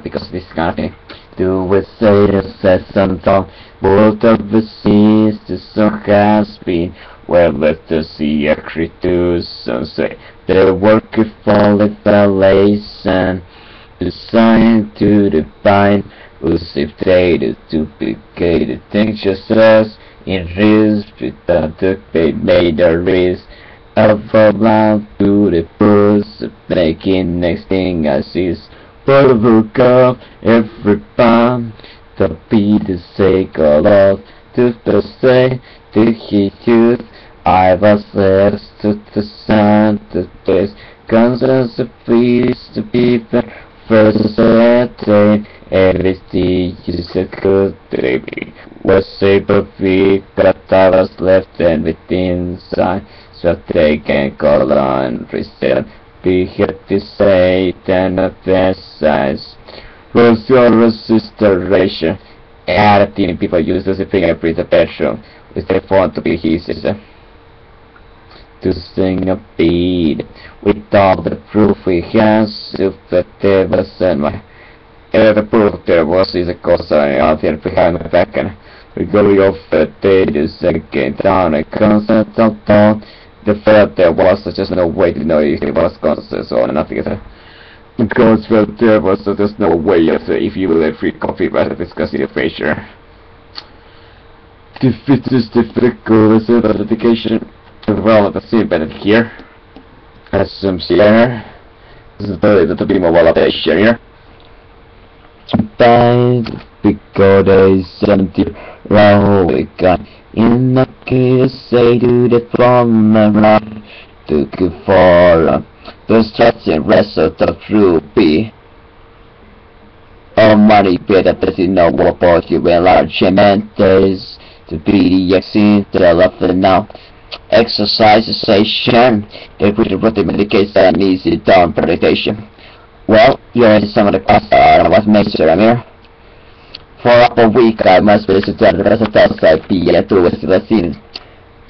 because this kind of thing. Do we say the session talk? Both of the scenes the song has been. Well, let us see actually do some say. The work of all evaluation designed to define who's if they the duplicated things just us in risk without the they made a risk of allowed to the first making next thing I see is for the work of every pound to be the sake of love to the say to his youth I was left to the sun to this conscience of peace to people first attain everything you said could be was safe of me but I was left and within inside so they can call on resist be here to say then of their size was your restoration editing people use as a fingerprint of petrol which they found to be his to sing a beat with all the proof we have if that there was the proof there was is a cause out here behind the back and we go off the day to second down a constant thought the fact there was just no way to know if it was constant or nothing because there was there's no way if you will have free copy by discussing the feature if it is difficult as a dedication well, let's see better here. As some here. This is the little bit more validation here. By because they sent you round we got in the case say to the from around to go for the stretching rest of the ruby. Oh money better does you know what about you when large days to be the accent that I love it now. Exercisation, they put the routine medication and easy down meditation. Well, you're in some of the class I was major here. For up a week I must visit the rest of be to the scene.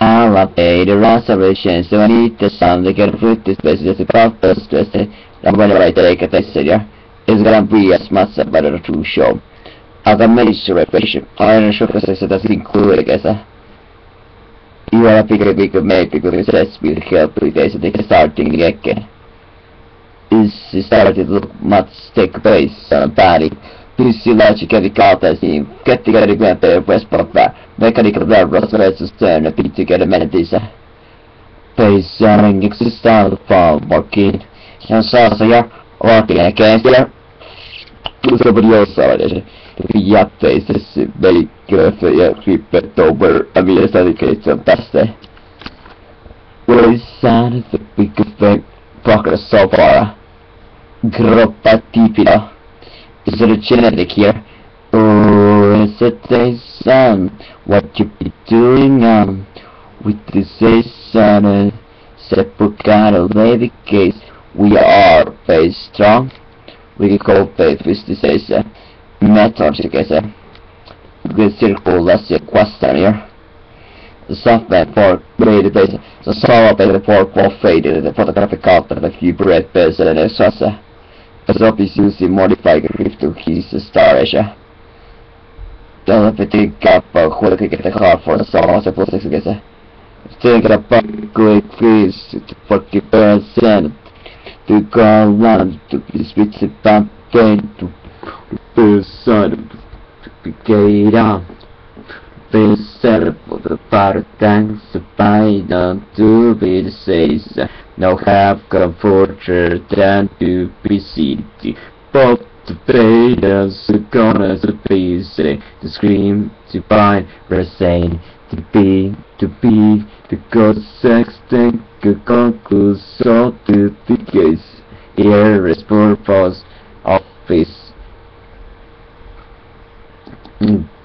I love the restoration, so I need the sun to get fruit this business about the stress and whenever I take a test here, it's gonna be as much about a true show. I got major reparation. I don't know if it doesn't include I guess. You are a bigger mate because it will help with this starting again. Is started to look much take place on a body. Physiologically countersteam, get together again the west of that. Mechanical nervous versus turn a bit together medicine. Base running existence from working. And so you're working against here. Somebody else already. The updates is very good for your repeat over. I mean, it's not the best day. What is sound the biggest thing progress so far? Groppa tipida. Is it a genetic here? Or is it a son? What you be doing with this son? Sepulchral lady case. We are very strong. We can cooperate with this methods together. The circle less a question here. The software for made base. The software for faded the photographic card of a few bread base and a saucer. As up is using modified grip to his storage. Don't think up who can get the car for the song suppose together. Think about great fees to 40% to go around to be switched about to first side to get on. First set for the power tanks to buy down to be the says. No have comforter than to be seated. But the traders are gonna be say to scream to buy resane to be the good sex think a conclude so to the case. Here is purpose office.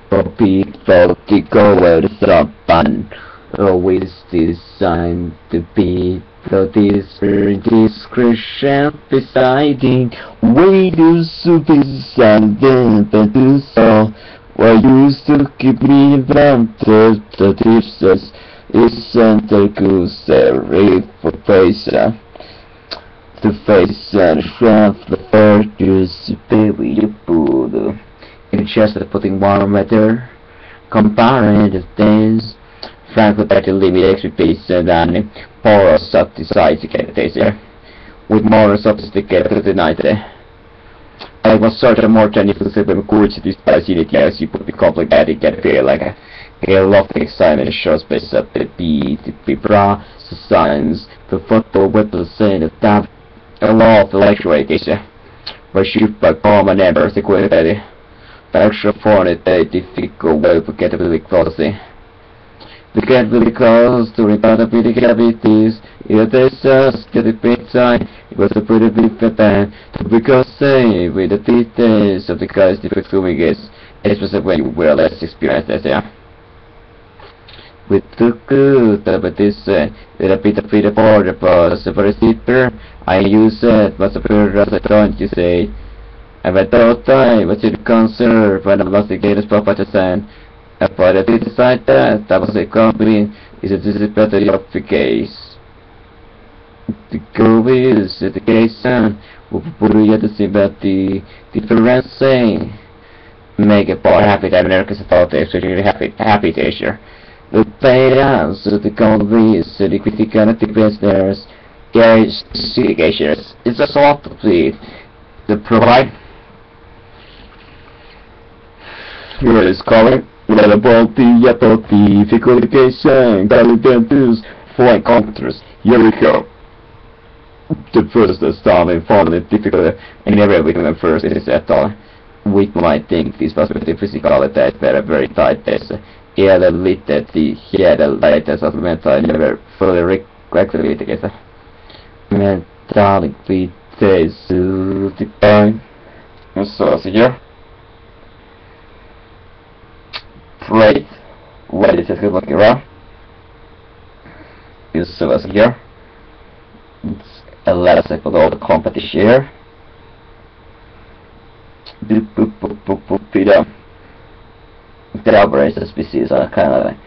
For people to go where the fun always designed to be the discretion deciding way to suicide and do so. What used to keep me invented the difference is center goose for face to face and shrunk the Purchase baby you put in just putting warm weather, comparing the things, frankly better limit expectation than poor sophisticated with more sophisticated tonight. I was sort of more technical system courage this facility as you put the complicated get feel like a lot of excitement shows based up the beat, the bra, the signs, the photo with the scene of that a lot of electrification. But shoot by common members equality. The extra phone is a difficult way to get really closely. To get really close to repetitive cavities, it is just get a bit time, it was a pretty big fan to become safe with the details of the guy's different is, especially when you were less experienced as they are. With the good of this with a bit of border pass for a zipper, I use it, what's a bird as I don't you say. And I thought I was in the concert when I was the greatest pop at the sign. But I did decide that was a company is a disability of the case. The goal is the case will put you to see about the difference make a part happy that Americans thought they were happy this year. The pay so the goal is the critical business investigations. It's a sort of the provide here is calling. What about the difficultation, intelligence, for encounters? Here we go. The first time I found it difficult, and never became first is at all. We might think this was with the physical attack, but a very tight test. Yeah, the lit that the latest of mental never fully recollect together. Mentally, this is the point. So, here. Right, what is it looking around? You see us here. It's a last second all the competition here. Boop boop boop boop boop it up. The operator species are kind of like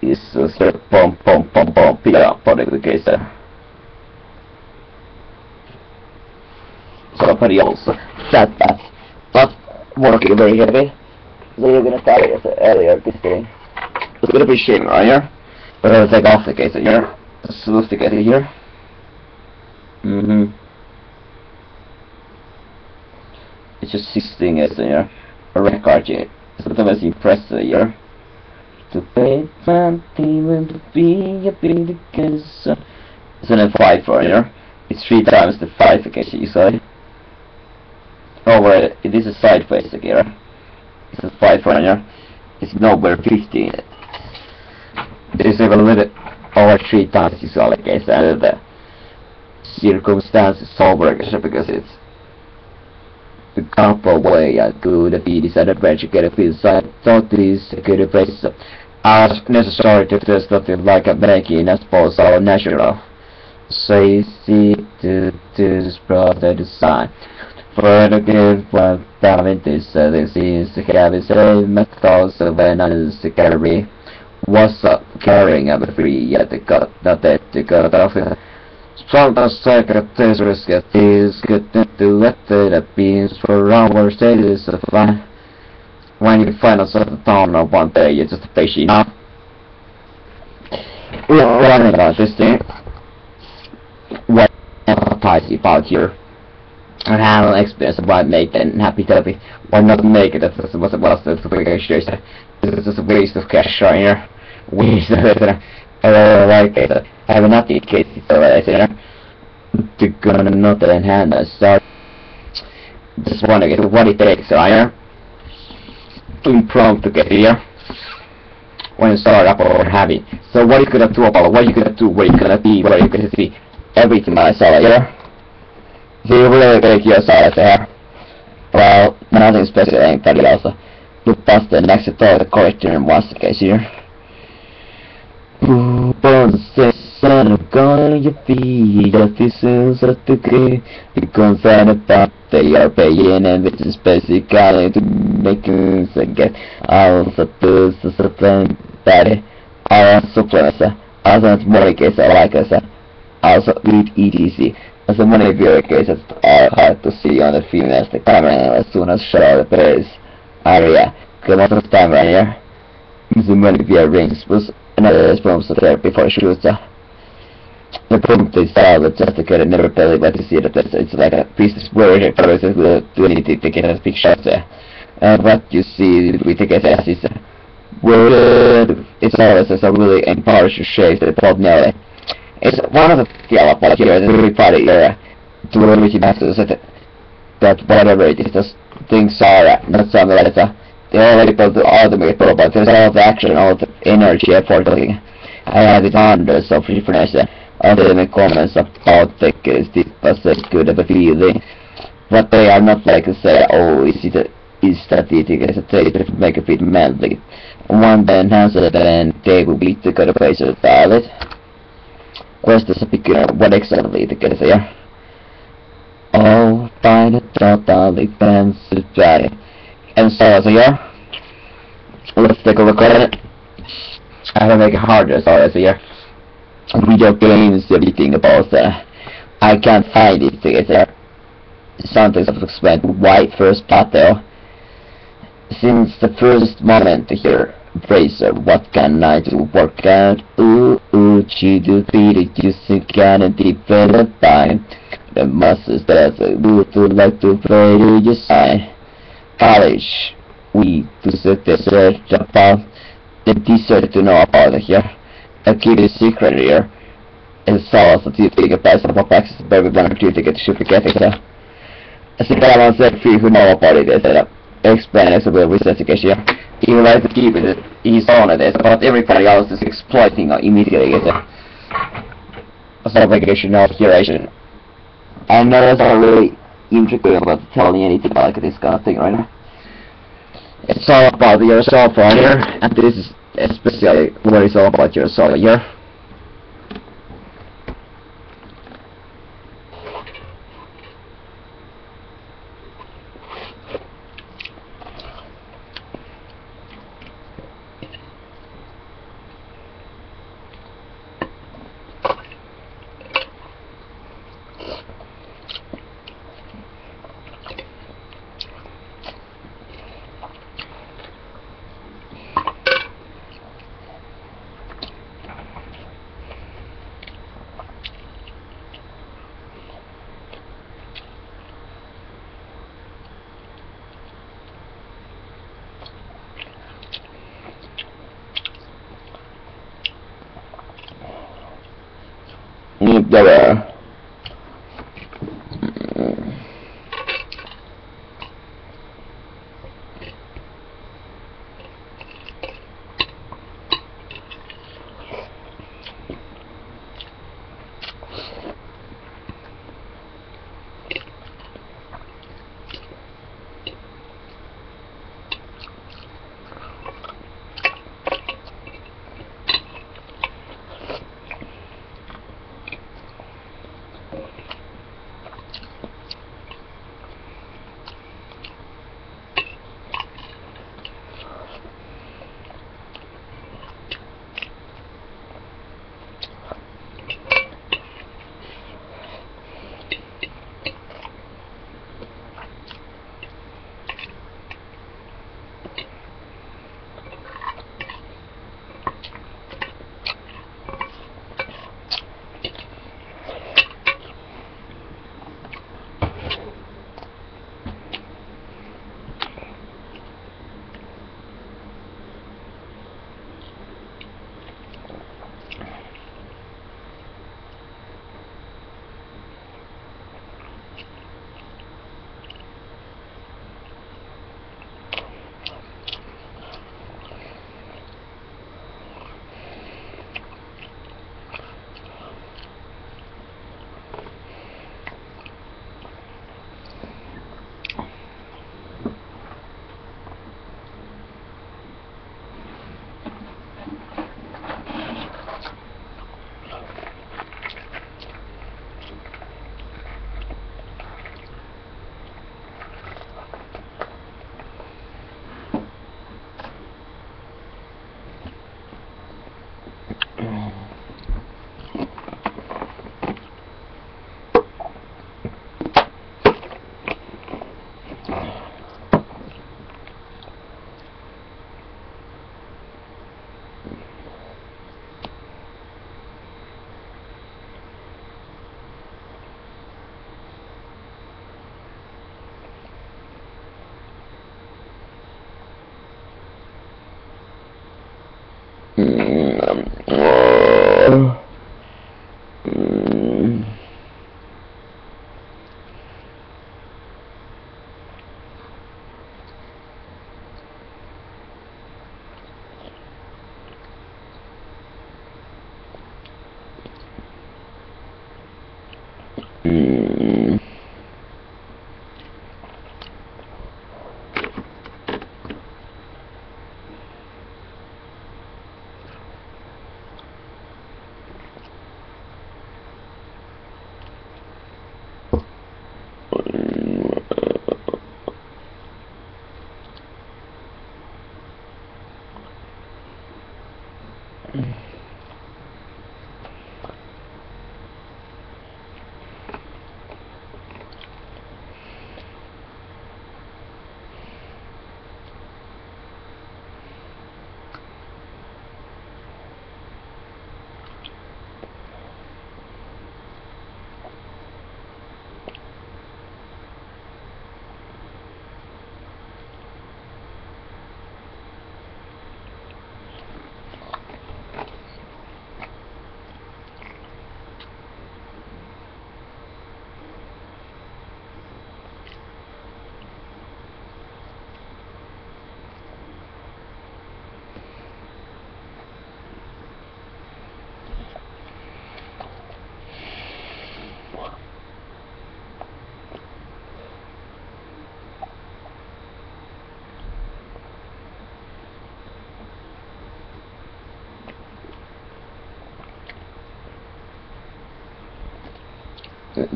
is sort of pom pom pom pom it up for the case there. Somebody else that's not working very heavy. So you're gonna start it earlier this day. It's gonna be shaking right here. But I'll take off the case here. Smooth the case here. It's just 16 is here. A record here. So the most impressive here. To pay something will be a big case. It's only 5 for here. It's 3 times the 5 case you say. Oh wait, it is a sideways here. It's a 5 for here. It's nowhere 15. It's even a little over 3 times you saw the case and the circumstances over because it's the couple way I could be decided when you get a feel side thought this good place as necessary to do something like a making as suppose our natural. Say see to this brother design. For the good one having this is to have his own methods when I is to carry what's up carrying I'm free yet the got not that to got off strong as secretaries risk at is good to let the beings for our status of fun when you find us at the town of one day you just pay enough. We're running about this thing. What ties you about here? And have an experience of why make it happy to why not make it that's what it was the big issue. This is just a waste of cash right here. Waste of it. I like it. I have not the case so I say to gonna not in hand I start just wanna get what it takes right here. Impromptu to get here. When you start up or having. So what you gonna do about what you gonna do, where you gonna be, where you gonna see everything I saw here. So you really make yourself there. Well, nothing special anybody else. Look past the next door the corrector and watch the case here. Bones says son of God you be this is a degree because about they are paying and which is basically to make you get all suppose the supplement that are supplements as more case I like us also eat etc. As the many viewer cases are hard to see on the females, the camera as soon as show the place area. The most of the time right here, the many viewer rings was another response to therapy before shoots. The point is that just to get a never belly, but to see that it's like a piece of work here for us to anything to get a big shot there. And what you see with the cases is it's always a really impartial shape that Bob Nelly. It's one of the yellow part here, the really party era, to which it has to set that whatever it is, those things are not something like that. They're already able to automate, but there's all the action, all the energy, effort. I have it hundreds of different other comments about the case, this was a good of a feeling. But they are not like to say, oh, is that it is a taste to make a bit manly. One then has it and they will be to go to place of valid. Where's this a beginner? What exactly the case here? Oh, by the totally fancy body. And so here, let's take a look at it. I have to make it harder, so here. Video games, everything about I can't find it together. Something to explain why first battle. Since the first moment here, Bracer, what can I do? Work out, you do beat it, you think and develop time. The muscles that I would like to play to your side. College, we to set the search about the desert to know about it here. I'll keep it secret here. It's also to think about some of access to every one or two to get the ship together. I think I want to say free who know about it is explain it with investigation. Even like to keep it, he's on it, but everybody else is exploiting or immediately get a self-actualization or curation. I know that's not really intricate about telling anything like this kind of thing right now. It's all about yourself right here, and this is especially what it's all about yourself here. There.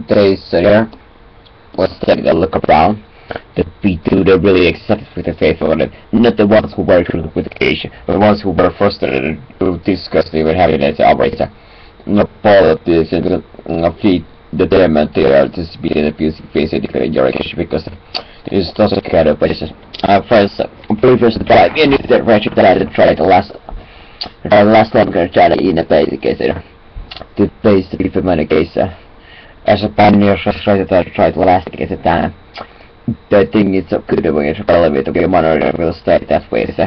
Today's here, let's take a look around. The people that really accepted with the faithful, and not the ones who were critical with occasion, but the ones who were frustrated, who disgusted with having it operator. Not politics and feed the demon they are just being abusing basically your occasion because it's just a kind of basis. First, previous drive in the ratchet that I tried the last longer try in a basic case the base to be for money case. As a pioneer, I tried the last case at time. The thing is so good when it's relevant to be a monitor will stay that way. So,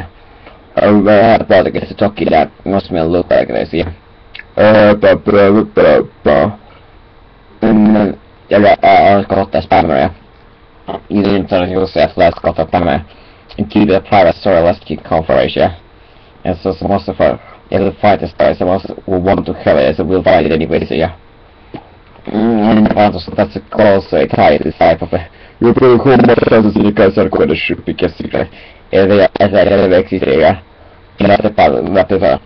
I had about to get to talking that must look like this, yeah. I got the spammer. You didn't tell yourself last got the spammer. And keep the private story last keep conference, yeah. And so most of our the fight the story, so most will want to have it, so we'll fight it anyway, so yeah. And that's a close tie this type of a you put home thousands in the guys are quite a shoot because as I have exit here. Not the part not the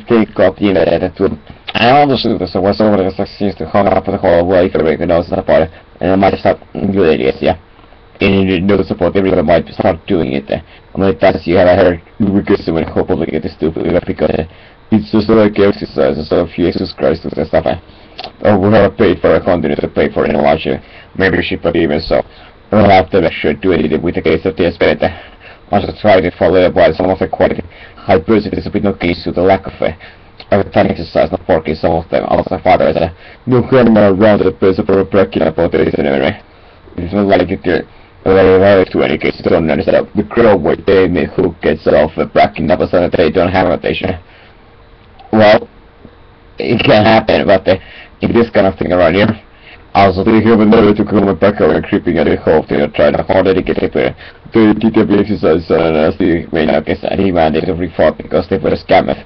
take up the internet to I understood this was over the success to hang up the whole way for recognise the part and I might start good ideas, yeah. And you know the support everyone might start doing it. And like that you have heard because when hopefully get this stupid because it's just like exercise and so few Jesus Christ and stuff. Or we have paid for a continent to pay for an larger membership but even so. We'll have to make sure to do it with the case of this better. I just tried to follow up by some of the quite high percentages with no case to the lack of time exercise not working some of them also fathers no criminal around the person for breaking up about this anyway. It's not like it very to any cases don't understand the girl where they may who gets off breaking up so that they don't have rotation. Well, it can happen, but in this kind of thing around here, also the human never to come back and creeping at the hope they are trying to hard to get it there. They did the exercise as the main guess and he managed to report because they were a scammer.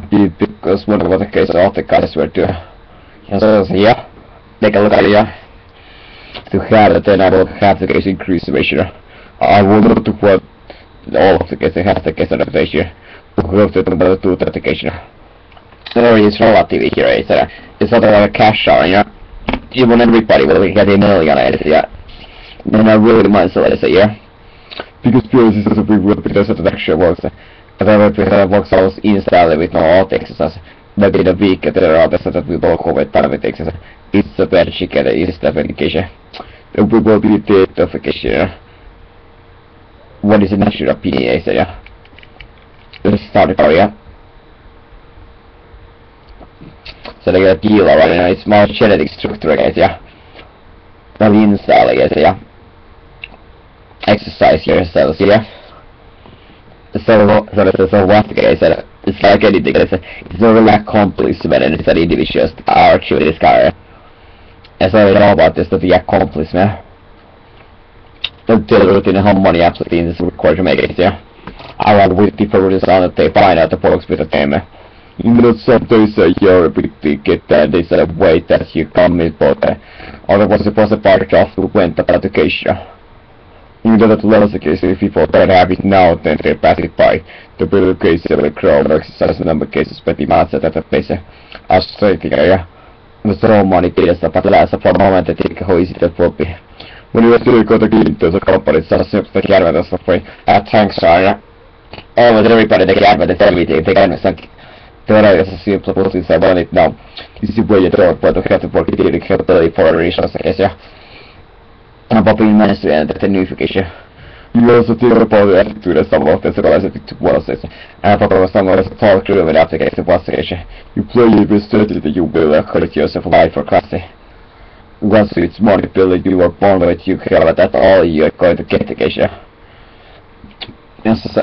Because one of the cases all the guys were doing. And so yeah, take a look at it, yeah. To have it, then I will have the case increase the ratio. I will not to what all of the cases have the case of the ratio. We have to do the application. So it's relative here, it's not like a cash out, you know. Even everybody will get a million at it, yeah. Then I really mind so let's say, yeah. Because purely this is a big word because it actually works. But I represent works almost instantly with no alt exercise. Maybe in a week there are others that we walk over time with exercise. It's a bad chicken, it's the application. We will be the application. What is the natural opinion, yeah. Let's start the area. So they got a deal already, and it's more genetic structure, guys, yeah. Not install, I guess, yeah. Exercise yourselves, yeah. So what's the case? It's like anything. It's not really accomplishment, and it's an individual actually discovery. And so it's all about this to the accomplishment. Until routine how many absolutely is required to make it easier. I want with the producers on that they find out the folks with the game. You know, some days you're a bit to get that they said wait that you come in, but otherwise it was a part of the went about education. You know that less the case if people don't have it now, then they pass it by. The bigger case of the crowd exercise number cases, but the mindset at the place. I straight area. The so many days, but last for a moment I think how easy that will be. When you still got to get into the company, it's a simple camera that's afraid. Thanks, sorry. Almost everybody they can, but they tell me they can think. There is a simple process I want it now. This is where you don't want to have to work it in the capability for a resource, yeah. I'm popping ministry and the unification. You also think about the attitude of some of the civilization to process. And I thought some of the talk through with application processation. You play it with certainty that you will accredit yourself life for classy. Once it's more ability you were born with, you care about that's all you're going to get education.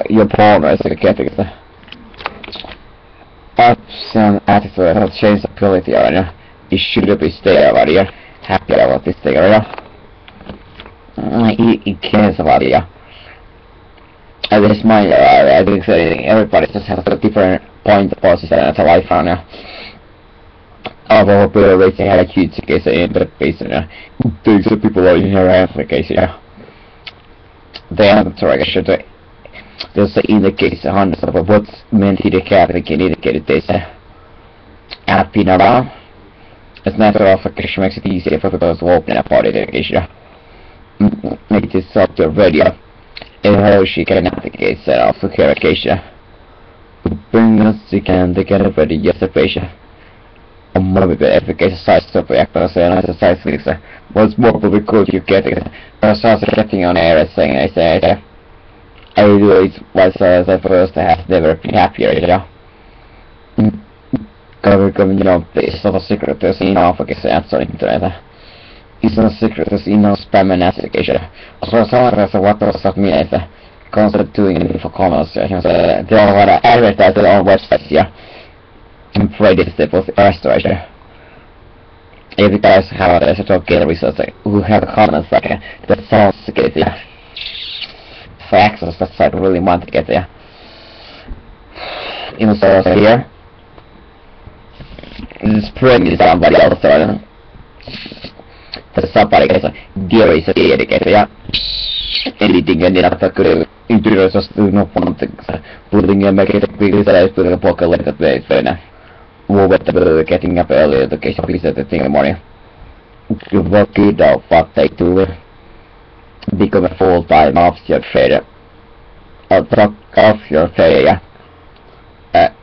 You're born as a category. Some attitude has changed ability area. You should be stay over here. Happy about this thing area. He cares about it. At least mine I think everybody just has a different point of process and it's a life on now. Although people rating had a huge case in the base things that people are in here application. They have to like I should say. Just in the case of hundreds of what's meant to the Catholic indicated this happy now. It's natural application makes it easier for those who open a party education. Make this software radio. And how she can navigate self-actualization. Bring us again together for the observation. A more of the efficacious size of the exercise fix. What's more probably cool you get it. I started getting on air saying I say I really was as I first have never been happier, you know. Coming you know, it's not a secret there's enough answer internet. It's not a secret there's enough spam and application. So someone has a what does that mean is constant doing it for commerce. They all want to advertise their own websites here. I'm afraid it's the restoration. If you guys have a sort of get resource who have comments like that sounds good, yeah. For access that site really want to get there. Install here. Spring is somebody else or somebody gets a gear is a get there. Anything and then after could introduce us to no fun things. Putting a make it a big size putting a pocket like that way so now. With the getting up early the case of piece at the thing in the morning. You work it out what they do. Become a full-time offshore trader. Or truck offshore trader, yeah.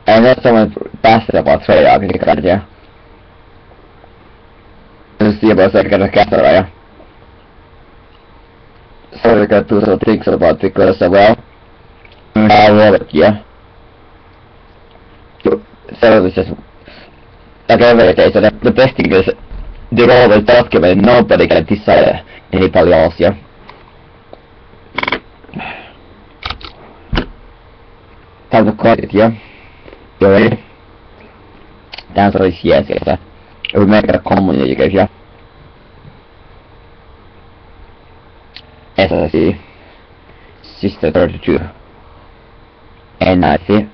And that's someone basketball trader, I can get yeah. Let's see about second capital, yeah. So we got to do some things about the class as well. I love it, yeah. So it's just like every day, so the best thing is they're always documented, nobody can decide anybody else, yeah. Time to cut it, yeah? You ready? The answer is yes, yes. We make it a common education, yeah? SSC Sister 32 NIC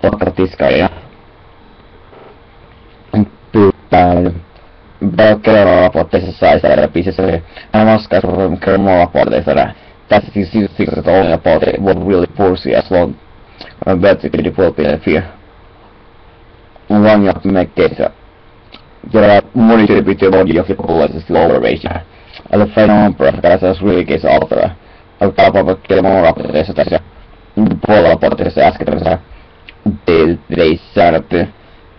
look at this guy, yeah? Kerro raportteissa sai saada pieces and Oscar from Kermo raportteissa that's the things that only about it what really pursue as long as basically developing a fear. One you have to make data. There are monitored with the body of the population slower ratio. As a final number, that's really case alter. I'll talk about Kermo raportteissa tässä puolella raportteissa äsken they set up the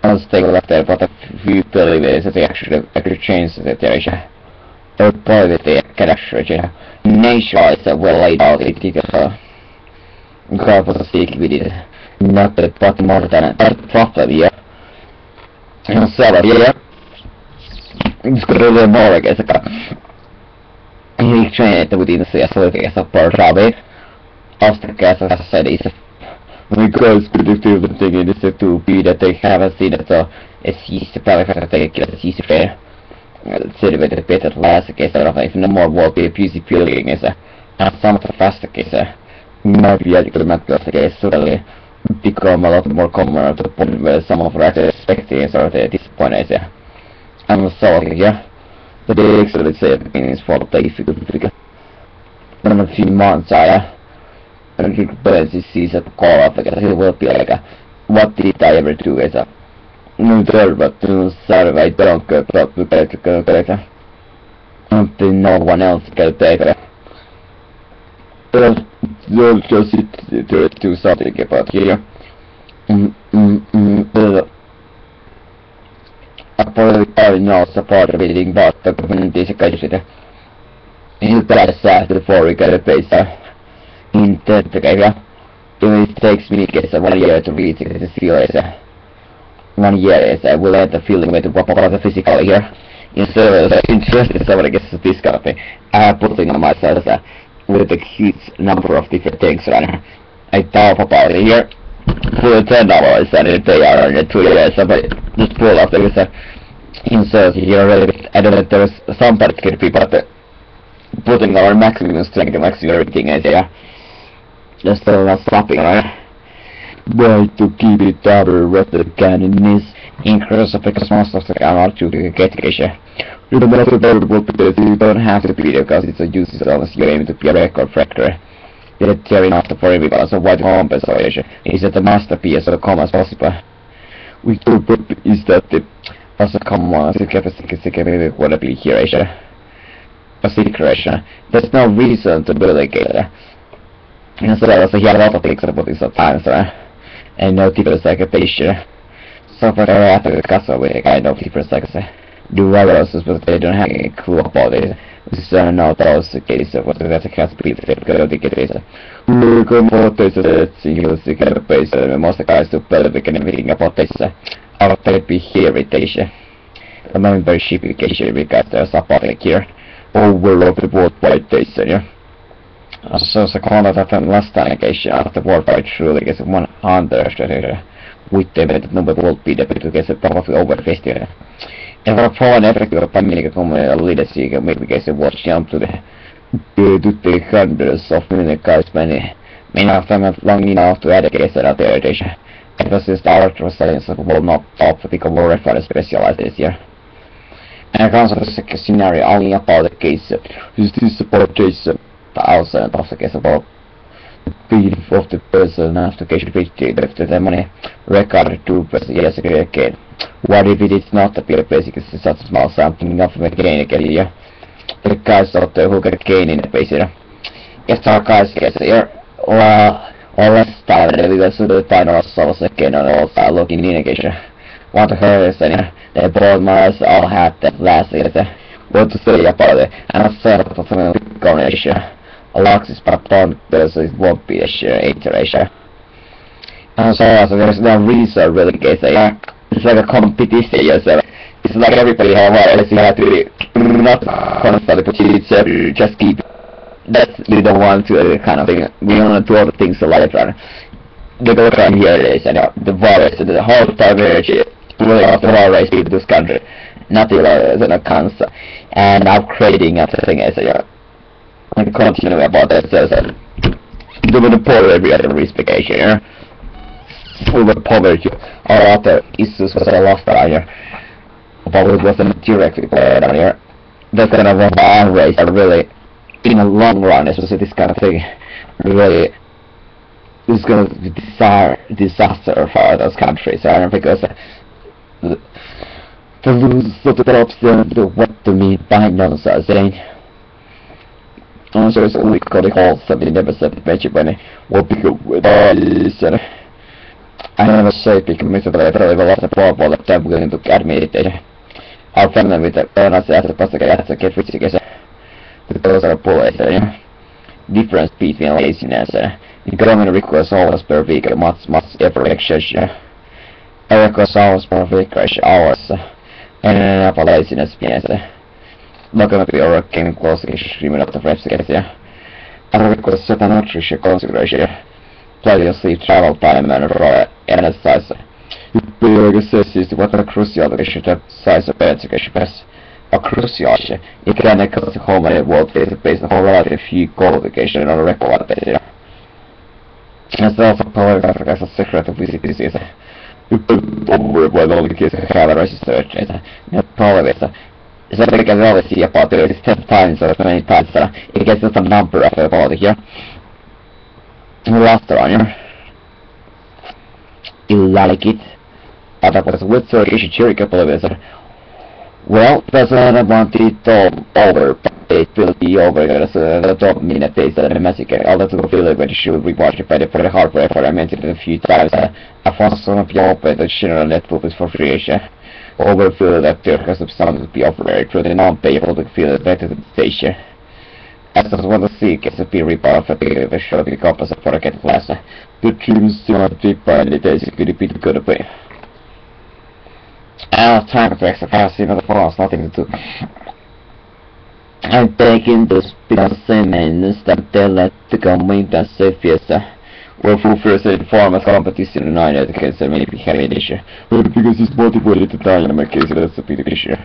unstable left there, but a few believers that they actually change the situation. Or probably they can actually nature is well laid out in detail. God was a stick with it. Not the but more than that problem here. And so here it's got a little more I guess he trained within the CS as a part of it. Ostraca said is because the film thing is to be that they haven't seen it, so it's easy to take it, it's easy fair. Selviä Peter Lääsäkesä, if no more will be abusing feeling is and some of the faster cases maybe I could make the case suddenly become a lot more common to the point where some of the expecting or the disappointed. I'm sorry, yeah. But the actually say is for the difficult. But in a few months but this is a call up because it will be like what did I ever do as a no but to survey don't go up to better until no one else can take it. Don't just do something about here. A probably not support reading but the community education. In the before we get a pace in the behavior. It takes me 1 year to read the series. 1 year is I will add the feeling with what about the physical here. Instead of interested somebody gets this kind of thing. I am putting on myself with a huge number of different things right. I talk about it here for $10 and they are on 2 years somebody just pull off there is a insert here already. I don't know if there's some particular people but putting our maximum strength and maximum everything is here. Just not stopping, right? But to keep it other rather than in this increase because most of the are to get education. You don't have to because you don't have to be there because it's a useless unless you're aiming to be a record factory. You're tearing after for everybody, so why the compensation? Is that the masterpiece as common as possible? We do put is that the as a common security would be here, a secret. There's no reason to build a gate. And so I also hear a lot of things about this sometimes, and no different segmentation. So for the after the castle with a kind of different segmentation. Do others, but they don't have any clue about it. This is not those cases of what that has to be the case. We come for this single secret base, and most guys to build everything about this. Our therapy here, irritation. The membership education because there's a public here. Over of the worldwide data, yeah. So the content of the last allegation of the worldwide truly is 100 with the number will be the to get probably over 50. And for foreign effective pandemic leadership maybe get a watch jump to the hundreds of guys many of them have long enough to educate that their data. Emphasis the electoral science will not top become more reference specialized this year. And a concept scenario only about the case is this support case outside of the case about the speed of the person after case after the money recorded to yes again. What if it is not a pure basic is such small something of a gain again? The guys out there who get gain in the base here. If our guys get here or less time we will see the time or so again and also looking in again. What to her is the board miles all had that last year. What to say about it? And I said of the combination. Alexis Papon does it won't be a share iteration. And so there's no reason really case it's like a competition yourself. It's like everybody has you have to not constantly put it just keep that's we don't want to kind of thing. We want to do all the things alive right. The go from here is the virus the whole time energy really of the whole race in this country. Nothing is in a cancer. And I'm creating a thing as and continue about that says doing the poor every other respectation full of poverty or other issues was a lost here but it wasn't directly down here that kind of a race are really in the long run especially this kind of thing really is going to be disaster for those countries because the rules of the drops what to mean by nonsense saying so it's only called the whole 70% mentioned when it will be good with this I never say because I probably a lot of problem that I'm willing to admit it our family with the owners as a possible as a get which is those are bullets difference between laziness the government requires hours per week much every exercise I request hours per week hours and for laziness yes not gonna be working closely streaming of the reps I request certain nutrition consideration. Plenty of sleep, travel time, and exercise. Psykologisessa vaikka krusiaalista saisi päätökespäs. A crucial it can occur to home and world based on a few qualification on a record basis. As also power as a secret of visiting is over when all the kids have research is power is so they can always see about it 10 times or 20 times it gets some number of about here. Last one here. You like it? That was with so you should cheer a couple of it. Well, that's what I wanted to over, but it will be over as a top minute days and a massacre. I'll let feel it when you should rewatch it by the hardware for I mentioned it a few times. I found some of your open the general network is for free. Overfeel that there has some to be offered through the non-payable to feel it better than the station. As I want to see gets a peer report of the show the compass for a get class. The dreams still not deep by the days it could be good to pay. I have time to exercise in the forest, nothing to do. I'm taking those because minutes that they let the government and say fiesta. Well, full first form of competition in nine educators maybe having an issue. But because it's motivated to die in my case, that's a big issue.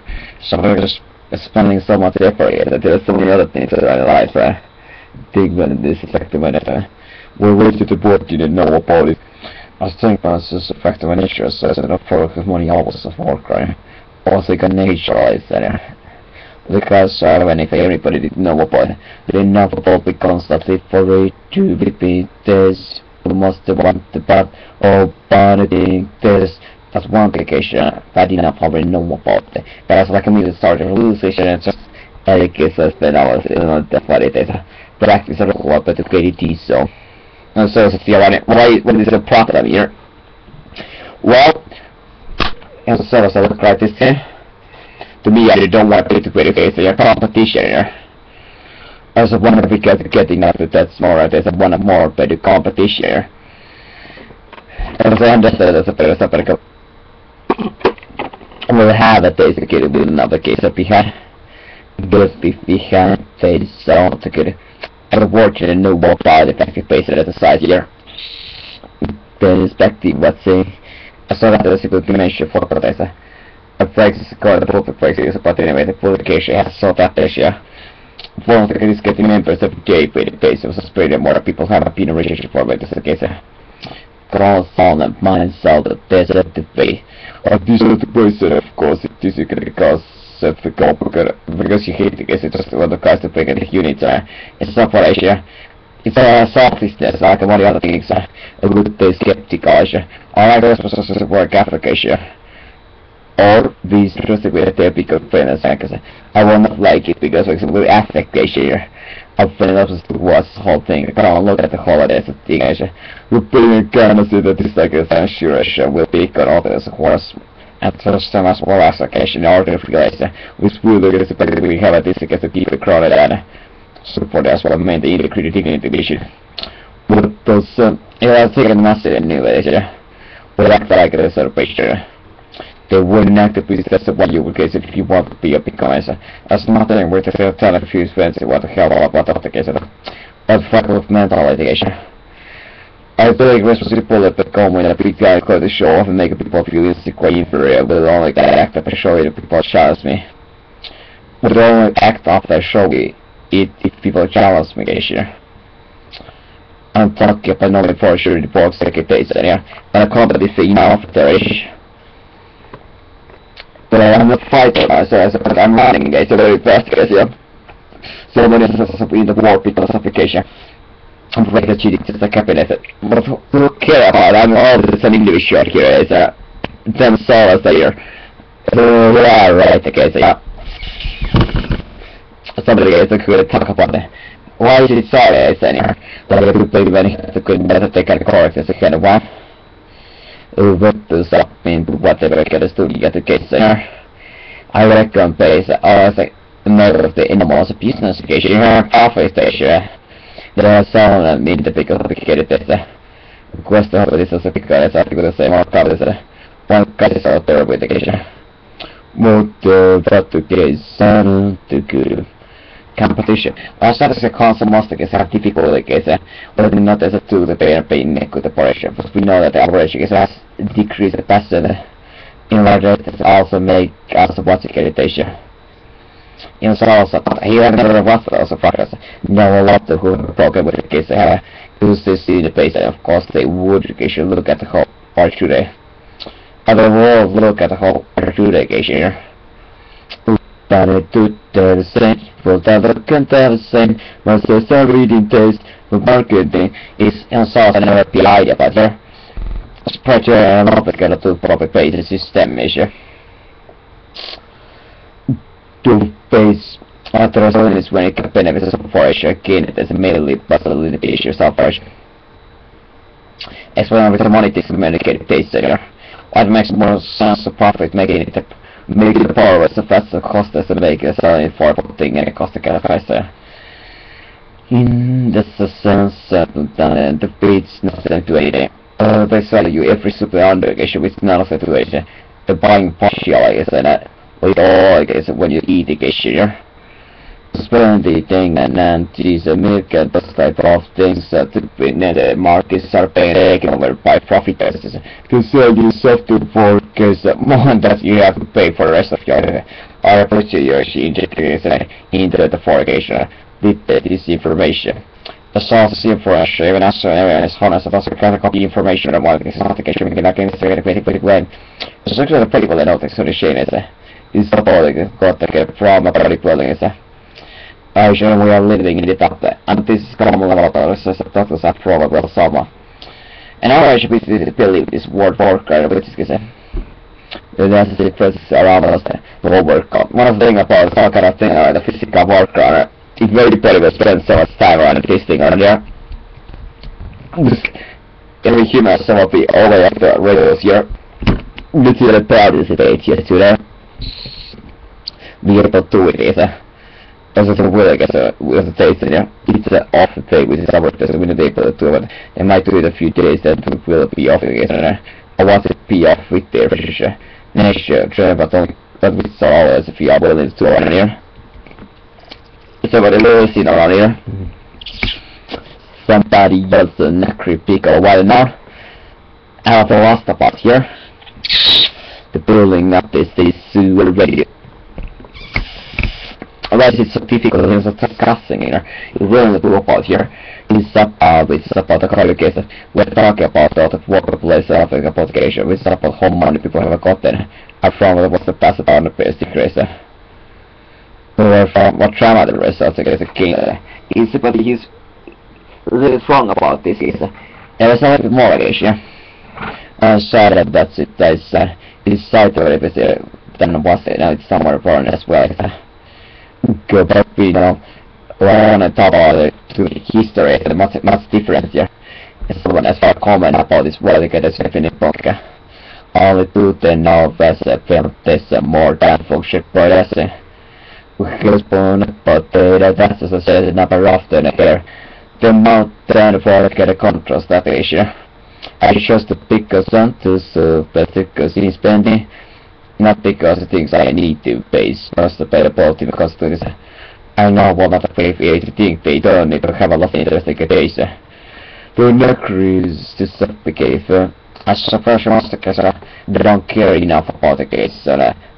So I'm just spending so much effort here that there are so many other things that I like. Big when this effective when we're waiting to board didn't know about it. I think that's just effective in nature, so it's enough for money hours of work, right? Also, you can naturalize that. Because when if everybody didn't know about it, they didn't know about it constantly for it to be this. We must want the bad or bad this. That's one application I didn't probably know about it. But as like a music started hallucination and just education spend hours in that's what it is. Practice a lot better creativity so. And so it's why what is the problem here? Well, as a service I look like this here. To me I don't want to create a competition here. As a one of the getting up to that more there's a one of more better competition here. As I understand as a better separate we'll have a basically with another case that we had. But if we had phase so to get unfortunately no more by the effective base at the side here. Then inspecting what's saying I saw that the simple dimension for the a phrase is called the perfect phrase is but anyway the publication has solved that issue. One of the is getting members of the gateway base was spreading more people have been a relationship for this case. All sound and mind cell that there's a debate. This is the person of course it is because because you hate it, it's just one of the guys to bring in the units it's not for Asia. It's a selfishness like one of the other things a good day skeptical Asia. I like this process of work application. Or these trusted with a typical friends because I will not like it because it's really affectation here. I'll find out what's the whole thing. I don't look at the holidays of thing Asia. We're putting a kind of say that this like a censuration will be got all this horse. And first time as well as occasion in order to realize which will look at the we have at this against the people crowded and support as well main the integrity division. But those yeah I'll take a massive anyway but act like a celebration. They wouldn't act if that's what you would guess if you want to be a big guy. That's nothing worth to tell a few friends what the hell about the case of but fuck with mental education. I feel like responsible at the comment that big guy could show off and make people feel quite inferior, but only that act after show that people challenge me. But only act after show it if people challenge me, Asia. I'm talking about knowing for sure the box days and a company thing now after Asia. But I'm a fighter, but I'm running, it's a very fast case, yeah. So many in the war because of application. I'm afraid that cheating just a cabinet. But who care about I'm all this an English short here is them solos there. Yeah, right, okay, so yeah. Somebody is going to talk about it. Why is it sorry, I said here? That I would play many the good better take a correct as a kind of one. What does that mean? Whatever I get a study at the case there. I reckon base as a member of the animals business education here halfway station. There are some that mean the big complicated data. Questo of this is a big guy, so I think the same or probably one guy is out there with the education. Molto fatto che sono sicuro competition. Saadaanko kansanmastakin saada difficulty-keisä, whether not as a tool to pay with the operation, because we know that the average is has decreased the percent in order to also make also what's accreditation. In also, here another what's also progress. Know a lot of who program with the case they have used this in the base, and of course they should look at the whole part today. Other world look at the whole part today case here. But it do the same, well that can tell the same, but the reading taste for marketing is also another idea, but here spread your and to proper base system measure. To base is when it can benefit of operation again it is mainly possible issue of operation. As well with the money to communicate taste here. What makes more sense of profit making it the power as fast as cost as to make a selling for thing and cost the price there. In this sense the beats nothing to anything. They sell you every super undergation with none of situation. The buying partial is that with all I guess when you eat the here. Spend the thing and then cheese and milk and those type of things that the markets are paying over by profit basis to sell you software for because more that you have to pay for the rest of your or put your into the forecast with this information. The source of information, even as everyone is honest about the copy information about this application, we can against the quick way. So actually the people that know the solution is supporting got the from a public building is actually we are living in the top and this is common about our doctors are probably someone. And I should believe this word worker which is that's the process around us the whole work. One of the things about some kind of thing the physical worker it's very difficult to spend so much time on this thing on there. Every human will be all the way up the radios here. Literally participate here today. Be able to do it is as a will I guess with a taste here. It's off the pay with the work we need to be able to do it. It might do it a few days then it will be off again. I want it to be off with their nature, but we saw as if you are willing to run here. So what a little scene around here. Somebody yells a necry pick a while now. I have the last part here. The building up is this sewer radio. Alright, it's so difficult things are discussing here. It's really the about here. It's about the qualification. We're talking about the workplace of the application. It's about how many people have gotten from what's the past about the basic race. Or from what trauma the results against the king. But he's really wrong about this. There was a little bit more again. I'm sorry that's it. It's side of it than was it. Now it's somewhere born as well. Go back, you know, on and talk about it to the history and much different here. Someone as far comment about this well you get a second in book. Only two then now that's a film test more than function progressing. Husband, but that's as I said number often here. The mountain for get a contrast that issue. I chose to pick a sentence because in spending, not because the things I need to base, just the better quality because this I know what not to pay for anything they don't need to have a lot of interesting data. The necries to supplicate as a person wants to case they don't care enough about the case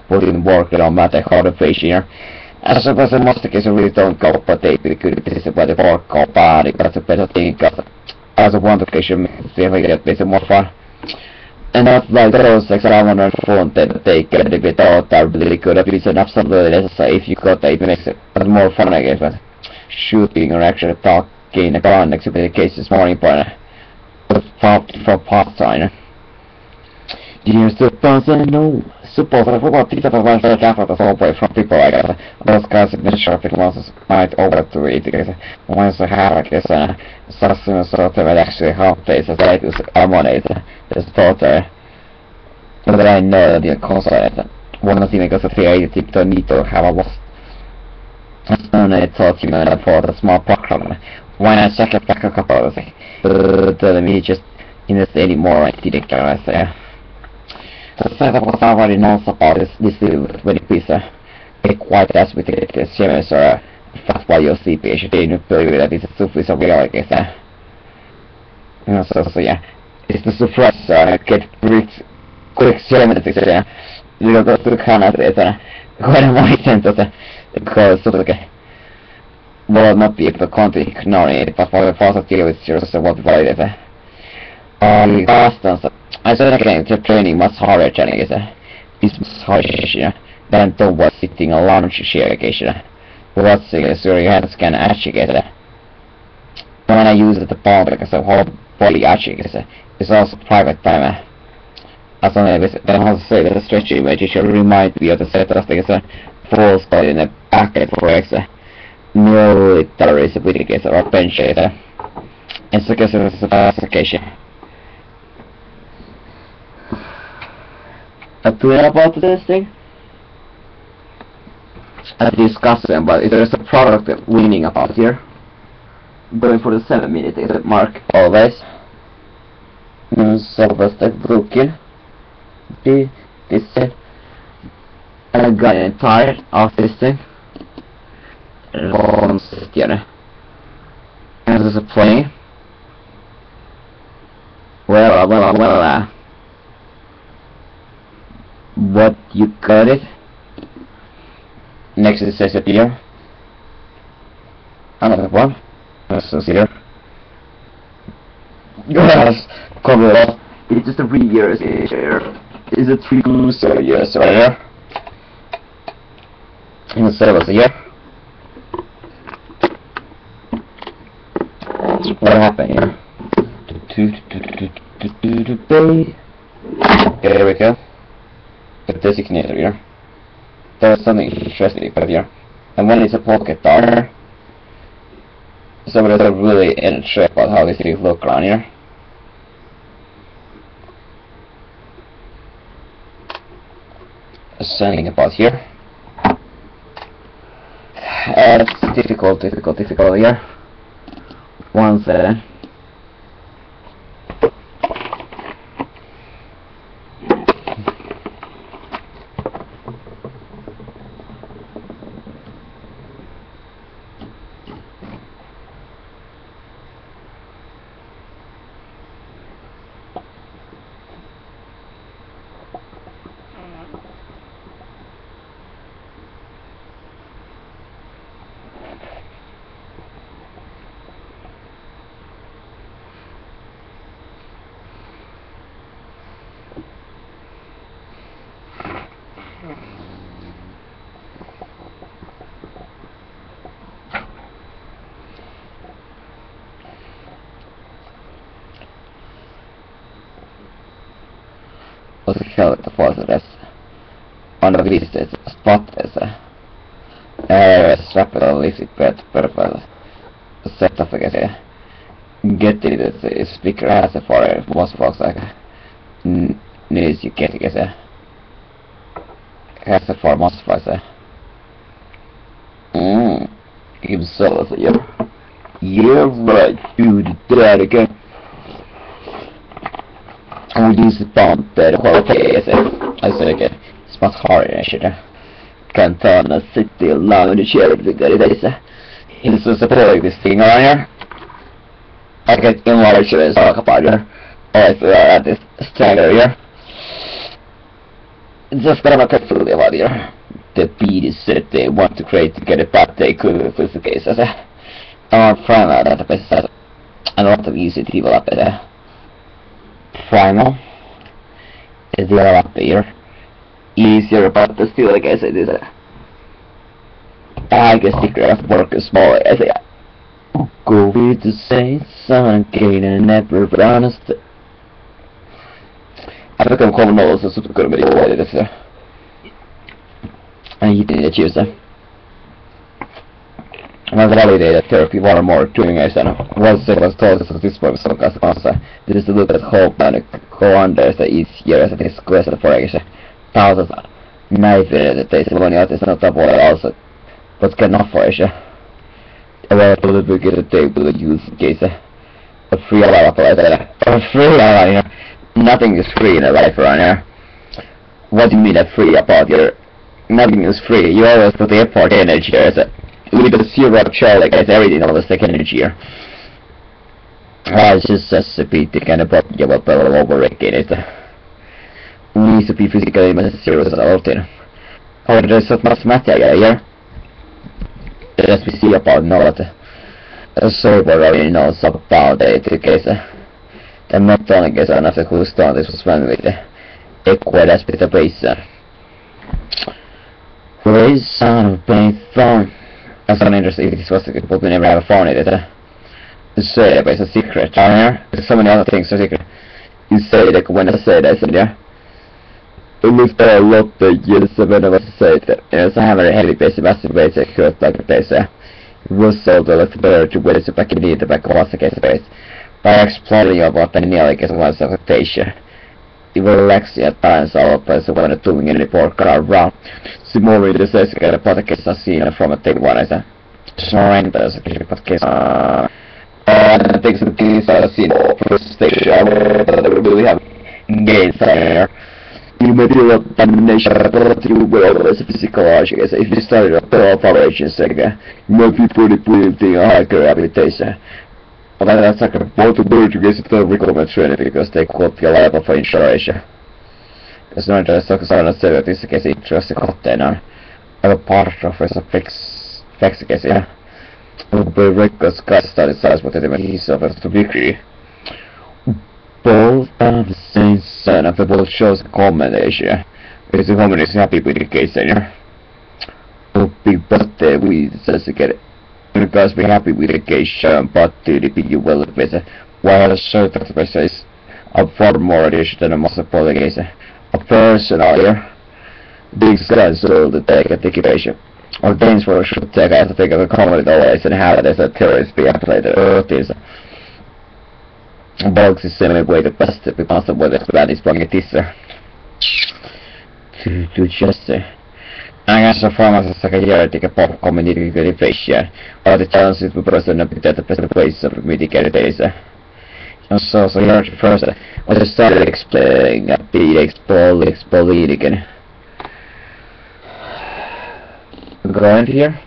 putting work on matter how the face here. As a person most of the case really don't go but they could this is what the work or body that's a better thing because as a one occasion it's more fun. And not like those like I want to phone that they get a bit out are really good if it's an absolutely necessary if you got that it makes it more fun I guess but shooting or actually talking a gun next to the case is more important for part time. You suppose I know. Suppose I forgot to advise the effort of away from people like that. Those guys in the shopping malls might over to it because once I have like this something sort of actually help places like this harmonize this thought there. But I know the console one of the things that creative don't need to have a loss. And I thought you meant for the small program. When I check it back a couple of things. But me just in this anymore I didn't care there. The fact that what already knows about this when it is quite as with the series or Fast while you're sleeping, det är nu börjar det så för så jag kan säga. Så ja. It's the surprise I get rich quick sermon to say. You go to Canada это. Quite my sense of because sort of will not be able to continue ignoring it, but for the positive it's just what value it. I said again, the training much harder challenge is much harder than the was sitting a lounge chair occasion. What's it so your hands can actually get it. When I use the palm because the whole body actually it's also private time. As long as then I'll say that the stretching image should remind me of the set of things full body in the packet for extra military certificates or pension. And so guess it's a classification. A tweet about this thing? I discussed them, but if there's a product winning about here, going for the 7 minute is it mark always. Self-actualization broken. This said, and I got tired of this thing. And there's a plane. Well. What you got it? Next it says it here. Another one. This is here. Yes, cover it up. It's just a 3 years here. Is it 3 so yes right here? And the service here. What happened here? Okay, there we go. The designator here. There's something interesting about here. And when it's a pocket door, so there's a really interesting about how these things look around here. Something about here. It's difficult here. One second. Och så kör vi på så dess. On the visits spot is strap it on visit purpose. Set up again. Get it speaker has a for most box like news you get it has a for most box. Himself you're right, you did that again. I would use the bomb, but okay, I said again, it's much harder, I should cantante city alone, the chair of the good days. It's a supporting this thing around here. I get enlarged as talk about here. Alright, so at this stagger here. It's just kind of a carefully about here. The beat is set they want to create to get it, but they couldn't if it's the case. I'm primal database has a lot of easy to develop it. Primal is the other up here. Easier, but still, like I said, is I guess the craft work is smaller. I say, go with the same sun, gain and never honest. I think I'm coming also super good with it. And you didn't choose them. Man validerar therapy var more doing I said was it was told us this was so cast this is to look at hope and go under the easier as this question for I say thousands knife that they say when you is not about also but can not for I about to look at the table use case a free life a free life nothing is free in a life around here. What do you mean that free about your nothing is free? You always put the effort energy there, is it? with a zero chill, like everything always like energy here. It's just as a bit kind of pop give up over again. It needs to be physically serious all the time. Oh, there's so much material here. Just we see about not a server already knows about it because the not only guess another who started this was one with the equal aspect of base. Where is sound of playing phone? That's not interesting if this was the people who never have a phone in it. The server is a secret. There's so many other things are secret. You say that when I say that, yeah. It was there a lot of years when I was say that. So I have a heavy base, massive base, like a base. It was sold a little better to where it's back in the back of the case base. By exploring about the nearly guess was a rotation. It will relax at times all place when doing any report car around. See more in the says get a podcast I see from a take one as a surrender as a podcast. I think some things I've seen first station but we really have gains there. You may do a domination but you will always physical arguments. If you started a thorough operation sector, you might be pretty thing a high rehabilitation. But that's like a both word to get the recommend training because they quote your level for insurance. Because no interest of the say that this case interest container or a part of a fix case, yeah. Will be records guys study size what they make suffers to be free. Both are the same son of the both shows a combination. Because the woman is happy with the case, yeah. Oh, big birthday, we says to get it. You guys be happy with the case, but to the you will with it. While a certain person is a far more addition than a multiple case. A personal here. These guys will take a ticket. Or things for a should take as a thing of a comedy always and how it is a terrorist be applied to earth is. Bugs is similar way the best to be possible with that is bringing it this to just say. I guess the form as a secretary a pop community verification, or the chances to person of the best place of mitigated days. So here first, I just started explaining a bit exploding again. Go into here.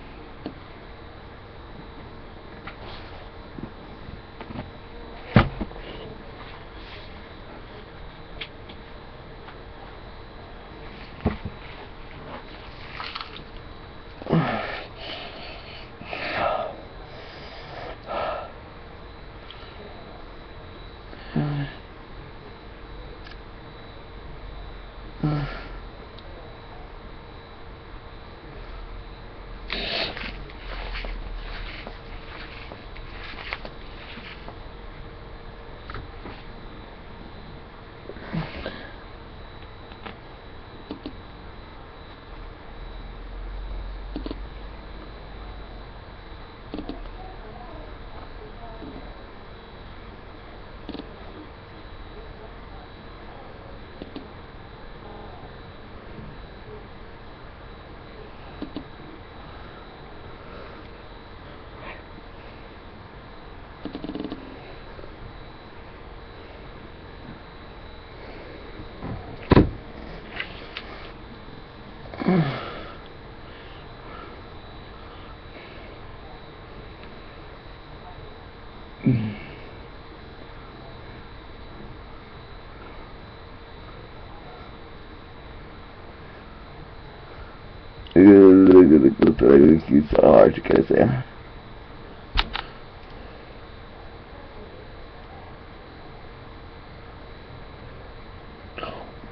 It's so hard to get there.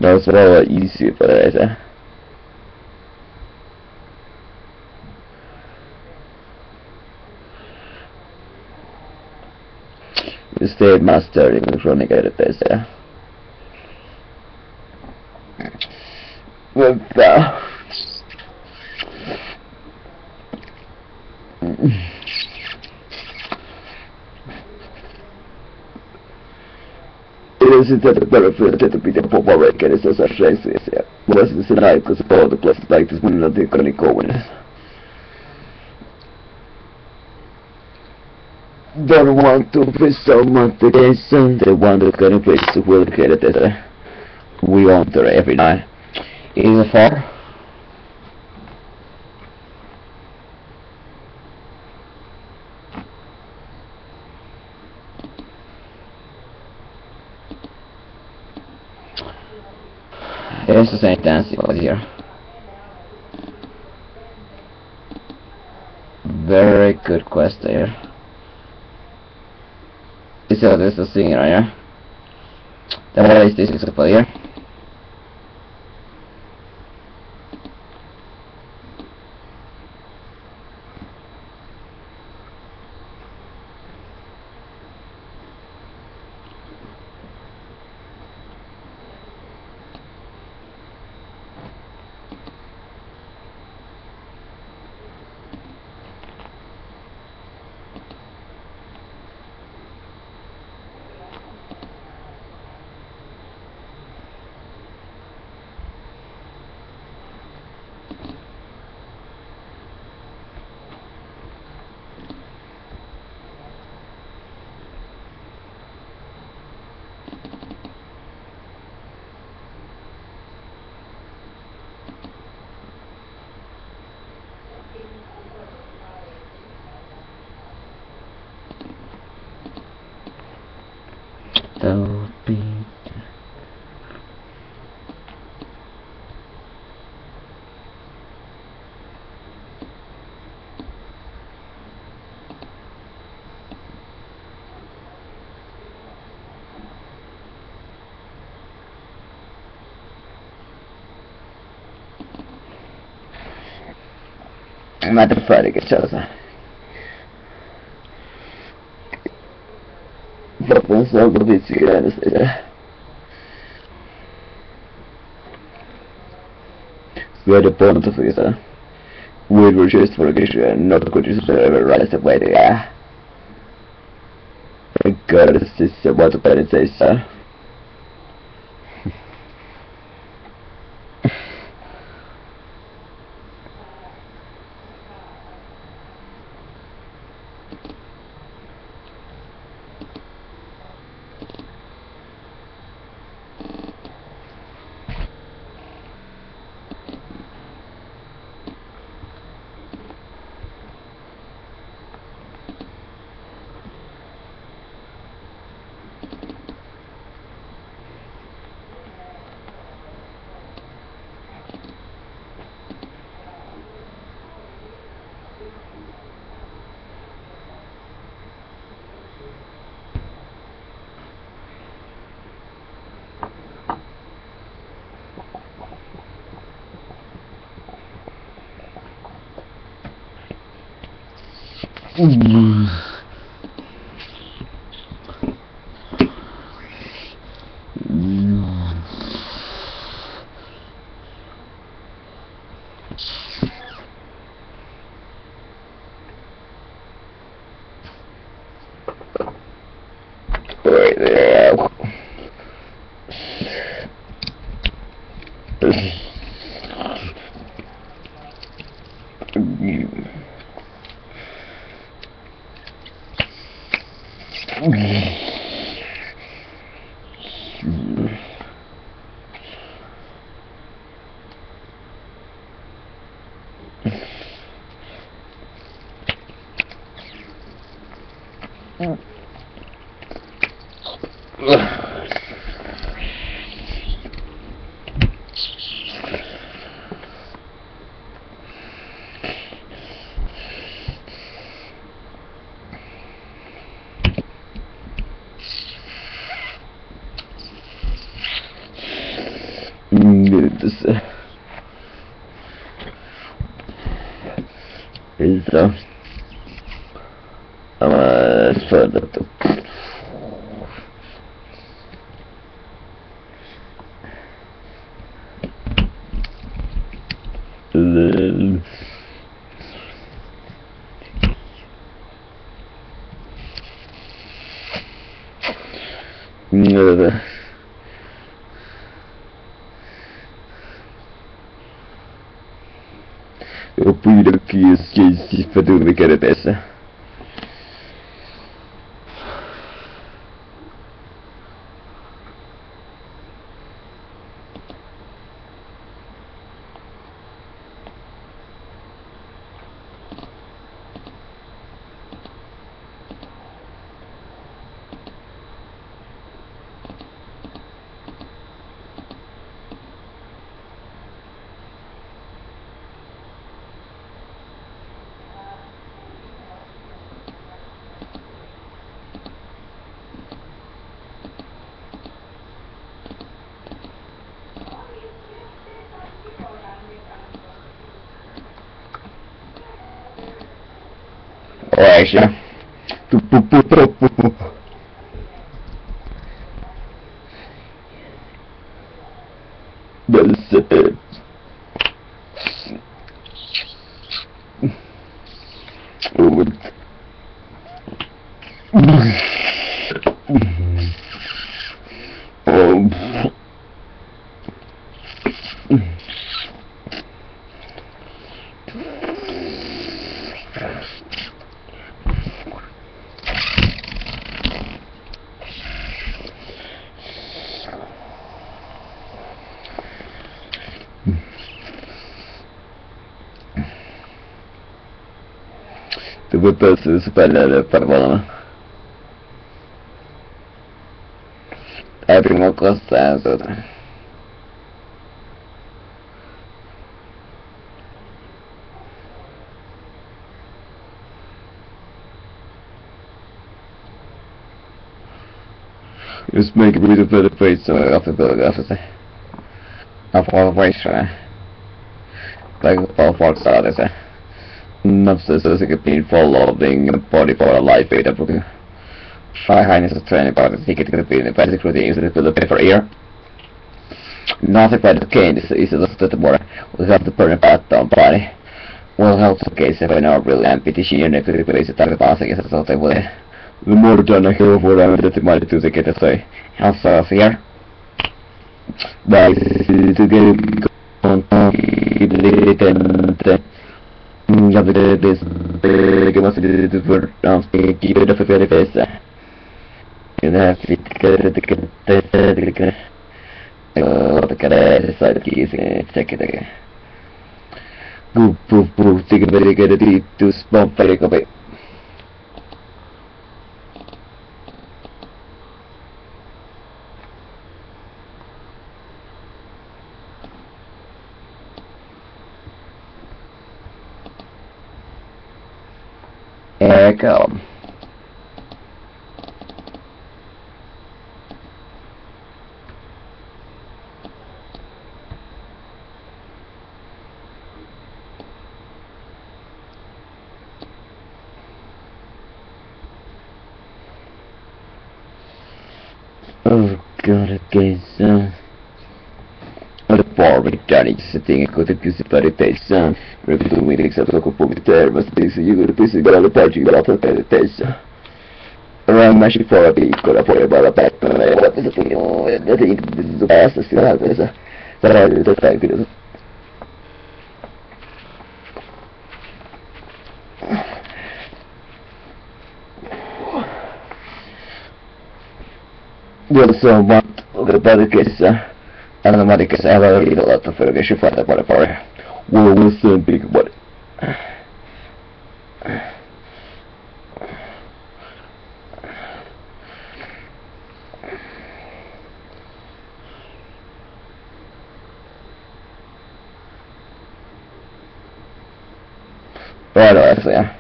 That's a lot easier for that. The state master in front of this, yeah. With it is that the benefit to be the proper record is as a trace, yeah. Was this a night to support the places like this when not going to go in? Don't want to be so much against they want to go to place to will get it as we want to every night. Is it far? Here's the same dancing over here. Very good quest there. So there's a singer right here. Then what is this over here? Don't be. I'm at the Friday get chosen. But så går vi till gränsen istället. We had a bonus of this. We were just for a good not good to ever rise away there. Thank God, it's just what the parents say, sir. Right there. This is further to eu pude aqui esqueci para dormir que era peça. self-actualization. That's it. Det var bäst spelade på banan. Everyone goes down so that. Just make a bit of better face off the building officer. Of all the race, like all folks out there. Nonsense is a painful loving body for a life beta book. Shy Highness is training about the ticket to be in the basic routine is to pay for ear. Nothing but the cane is the more. We have the permanent path down body. Will help the case if I know really amputation unit to replace the target passing is something with it. The more than a hero for them that might do the get to say. Also here. But to get on jag vet det jag måste det för anspelar det för det bästa. Det här flickar det jag kan det så att det är säkert det. Bu tycker det dit du spampa det kommer. Echo. Oh god, okay, so the bar returning sitting and got a piece of meditation. Repeat meetings at local public there, but this you got a piece of the party about meditation. Around Mashi for a big got a point about a back and I what is it I think this is the best still have this that I do that I do. Well, so what about the case, and the money case, I have a lot of federation for the body for it. We'll soon big about it. Right, actually, yeah.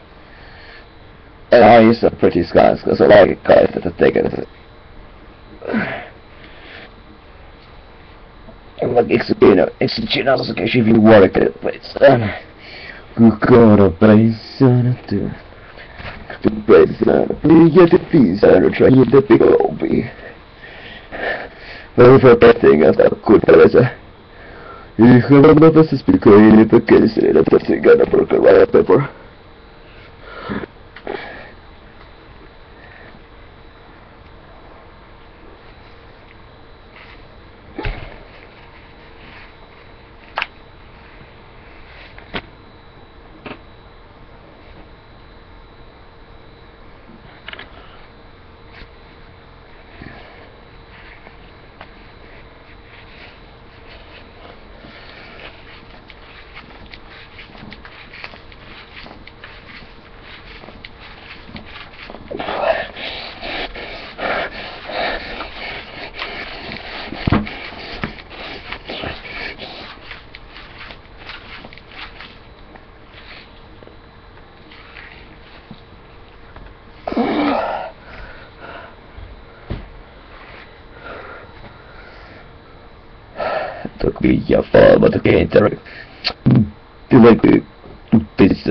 And I use some pretty scans because I like guys that take it. Like exogenous que je vais voir que personne Cucura paisana tu paisana Plia de pisano try the big lobby Very for betting as a good person You have not a speaker in the case that the gun of broken right paper Took me a fall, but okay, interact. Do like this.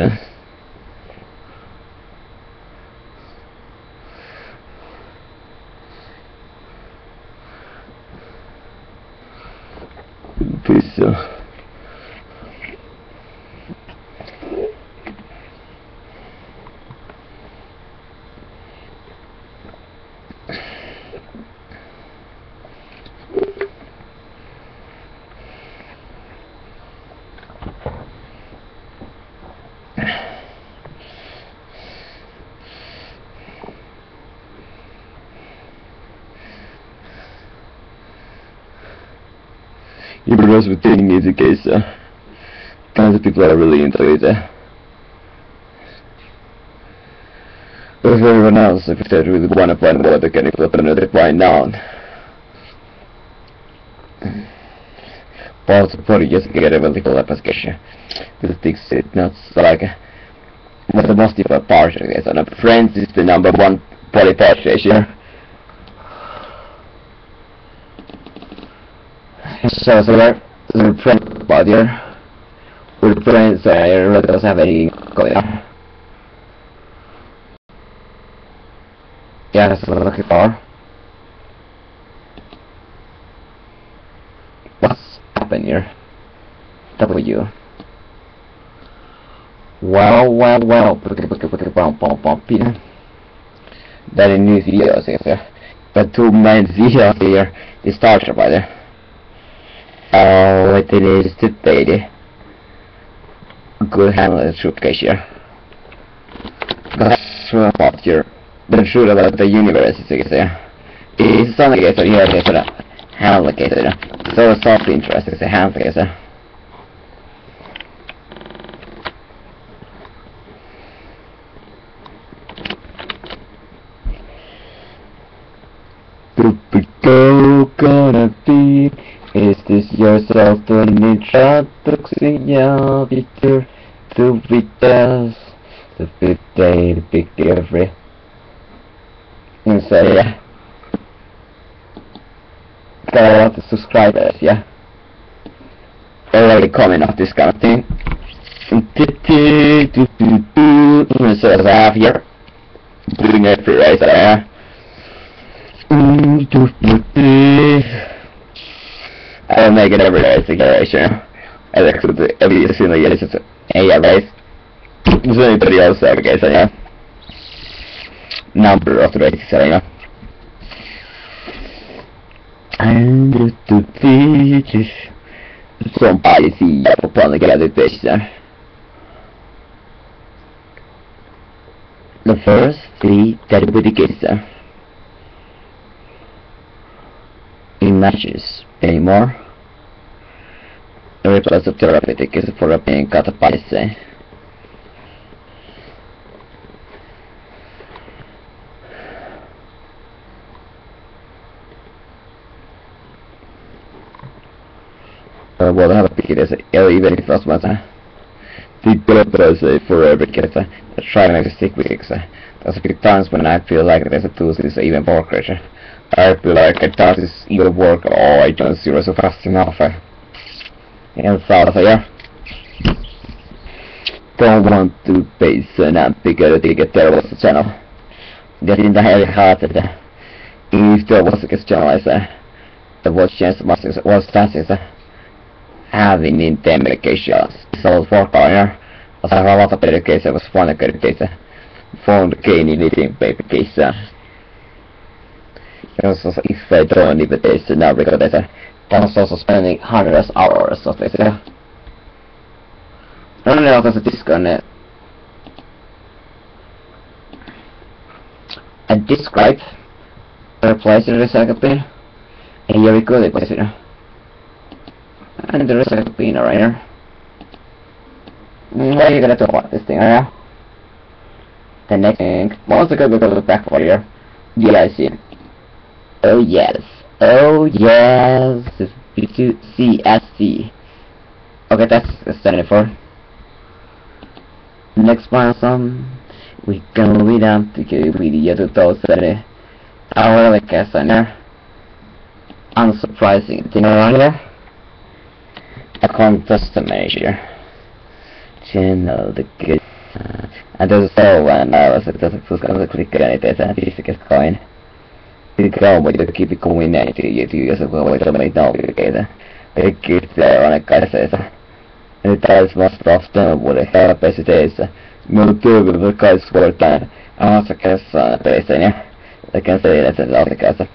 Peace. Even those with taking music is kinds of people are really into it. But for everyone else, if they really want to find what they can put another point down. But for just get a really cool application. This thing is not like what the most different part is. And friends is the number one body part here. So there, the friends about here. With friends, I really don't have any going on. Yeah, that's what I'm looking for. What's happened here? W. Well. That is new videos here. But two main videos here. The starter by there. Oh, it is the baby. Good handle the truth case here. That's true about here. The truth about the universe is there. It's something here, it's a handle case there. So self-interest is a handle case there. Gonna be. Is this yourself to an introduction? Yeah, Victor, to Victor's the 5th day, the big every. And so, yeah. Got a lot of subscribers, yeah. Already coming off this kind of thing. So as I have here, doing it for race, I'll make it every race again. I like every single year. It's a race. There's anybody else there, okay, so yeah. Number of the races, so yeah. And the beaches. Somebody see upon the gathered fish there. The first three that would get there. In matches anymore. The replace of therapeutic is for a being cut up by say. Well, I have a pick it as a even if that's what the developers say for every kid that try to stick with it. There's a few times when I feel like there's a tools is even more creature. I feel like I thought this either work or I don't zero so fast enough. And so yeah. Don't want to base and bigger to get there was the channel. That in the heavy hearted. If there was a channel I say the watch chance was chances having in the medications. So for corner was a lot of better case was one good case. Found the gain in eating paper case. Also, if I don't even taste now because I was also spending hundreds of hours of this. I don't know if there's a disconnect. I describe the place in the recycle bin and you record it place here. And the recycle bin right here. What are you gonna talk about this thing right now? The next thing, once again we go back over here. Yeah, I see it. Oh yes, CSC. Okay, that's standing for. Next one, we can read down to the video to those that our like a center. Unsurprising thing around here. A contest measure. Channel the good. And there's so when I was just gonna click on it as a physical coin. It's going to keep it going to you as well with the main together. Kitsevana käseensä. Nyt taisi vastausta vuoden helpeisi teissä. Minun työkyvyn kaisuvuotaan ahasakessaan peisen ja tekee seidän sen alkakässä.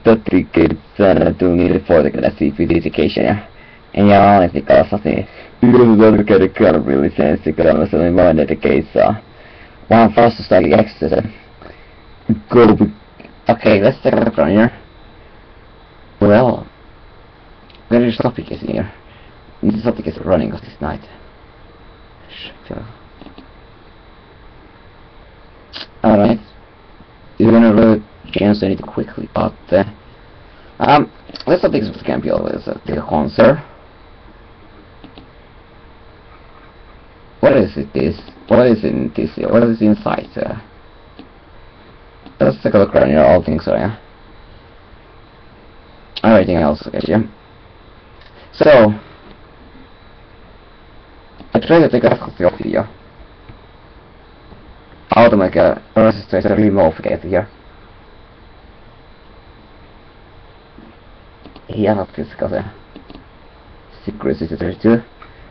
Tuottrikkitsään tunnille photography verification ja honestly kasvasi. Yhdessä käydä karvillisen sikälämässä oli maineita keissaa. One fastest like exercise. Okay, let's take a look around here. Well, where is topic is here? This topic is running off this night. Alright. You're gonna really change it quickly, but let's topic is can be always the concert. What is it this? What is in this here? What is inside there? Let's take a look around here, all things are, yeah. Everything else, okay, yeah. So, I try to take a copy of here. How to make a resistor remove it here. Here, not this, because secret resistor 2.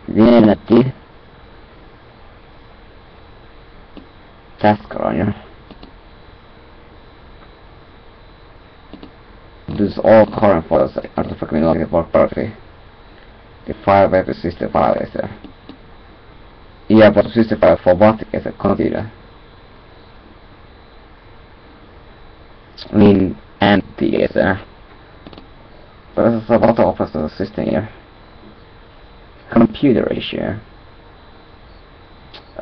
Then task around here. This all current files are the fucking log work perfectly. The file web system file is there. Yeah, but the system file for what is a container. I mean, empty is there. But there's a lot of opposite system here. Computer ratio.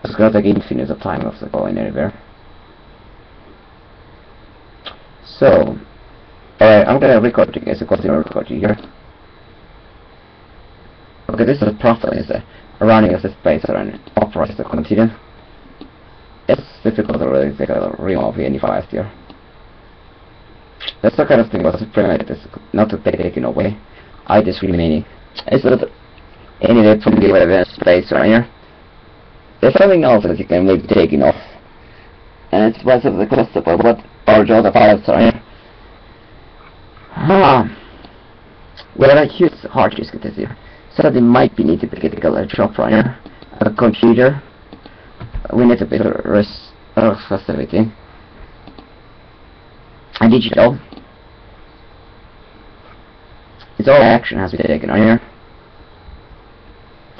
It's gonna take infinite of time of the going anywhere. So, alright, I'm gonna record it as a continue recording here. Okay, this is the profile is running as a space and operates the continue. It's difficult to really take a remove any files here. That's the kind of thing was primitive, not to take it away. I just remaining. It's not any way from the web space right here. There's something else that you can maybe taking off. And it's because of the cost of what are the other files are here. Well, I use hard disk this here. So that it might be need to get a job right here. A computer. We need a bit of facility. And digital. It's all action has to be taken on here.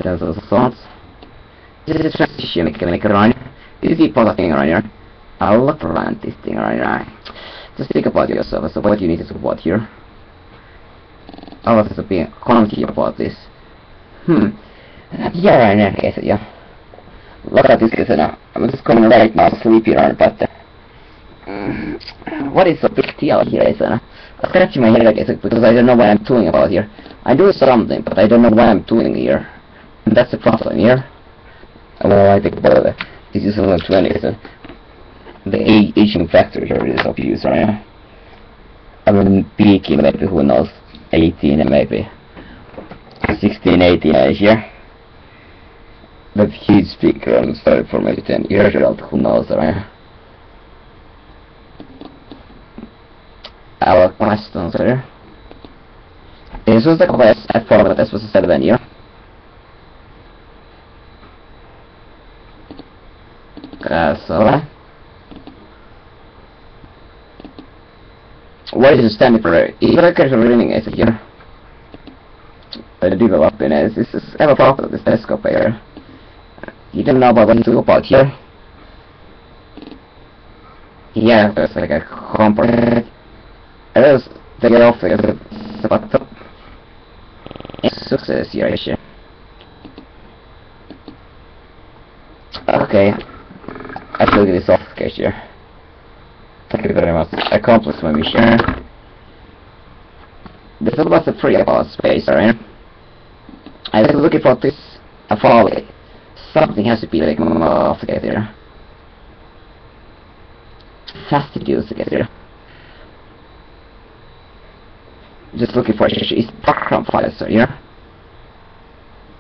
There's also thoughts. This is a transition we can make around. You see plotting around here. I'll look around this thing around here. Just think about yourself, so what you need to support here. I was to be confused about this. Yeah, right now, okay, so yeah. Look at this, now. I'm just going right now, sleepy around, but what is the big deal here, is I'm scratching my head, I guess, because I don't know what I'm doing about here. I do something, but I don't know what I'm doing here. And that's the problem here. Well, I think about it. This is only 20, so the aging factor here is of use right now. I mean, peaking maybe, who knows, 18 maybe. 16, 18 here. That huge speaker on started for maybe 10 years old, who knows, right? Our questions here. This was the quest I thought this was a 7 year. So what is the standing for it? If I catch a reading is here. The developing is this is ever part of this telescope here. You don't know about what to about here. Yeah, there's like a component. There's the get off the bottom. Success here. Okay. I shall get this off case here. Thank you very much. I accomplished my mission. This is about the free about space, right? I was looking for this folly. Something has to be like off to get there. Has to do to get there. Just looking for is background files here.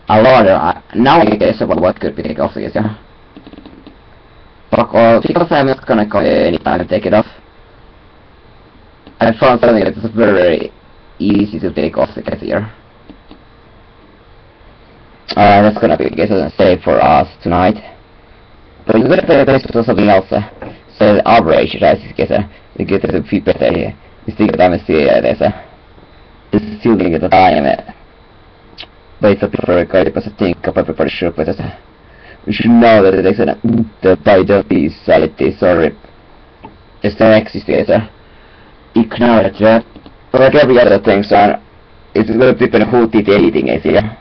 A lot now I guess about what could be taken off to get there. Because I'm not gonna call it any time to take it off. I found something that is very easy to take off to get here. That's gonna be a save for us tonight. But you're gonna play something else. Så average reisikkeessä. Vilket se fipetäjiä. Stiga tämme sieltä. This is still gonna get the time. But it's a prefer guide because I think of everybody should put it. We should know that it is the by society, sorry. It's the existence. Ignore it, yeah. Like every other thing, so it's gonna depend who did anything is here.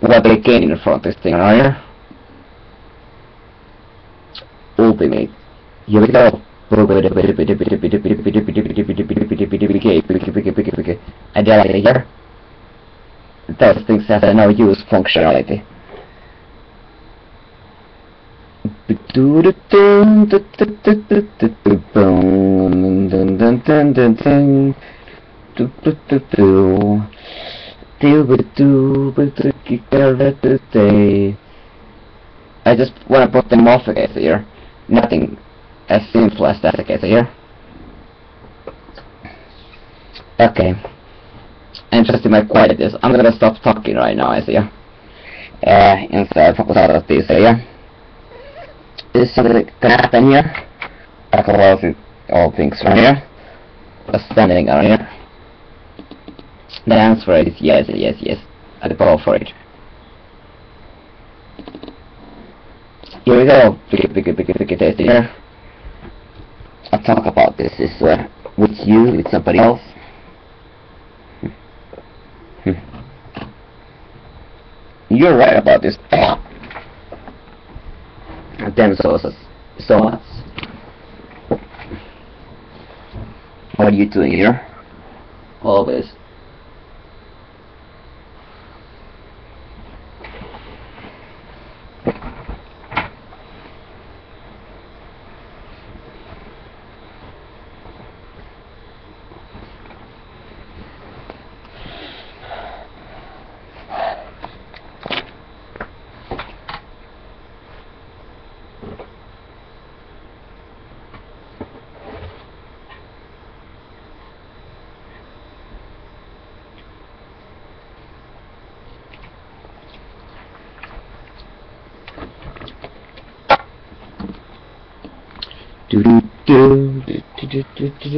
What they gain in front of this thing, are you? Ultimate. Here we go. And then like here, those things have no use functionality. I just want to put them off again here. Nothing as simple as that again here. Okay. And just to make quiet this, I'm gonna stop talking right now, I see. Instead focus out of this area. Is something gonna happen here? I can close all things from here. Just standing on here. The answer is yes, yes, yes. I'll go for it. Here we go. Big taste here. I'll talk about this with you, with somebody else. You're right about this. Then so much. What are you doing here? Always. Do do do do do do do.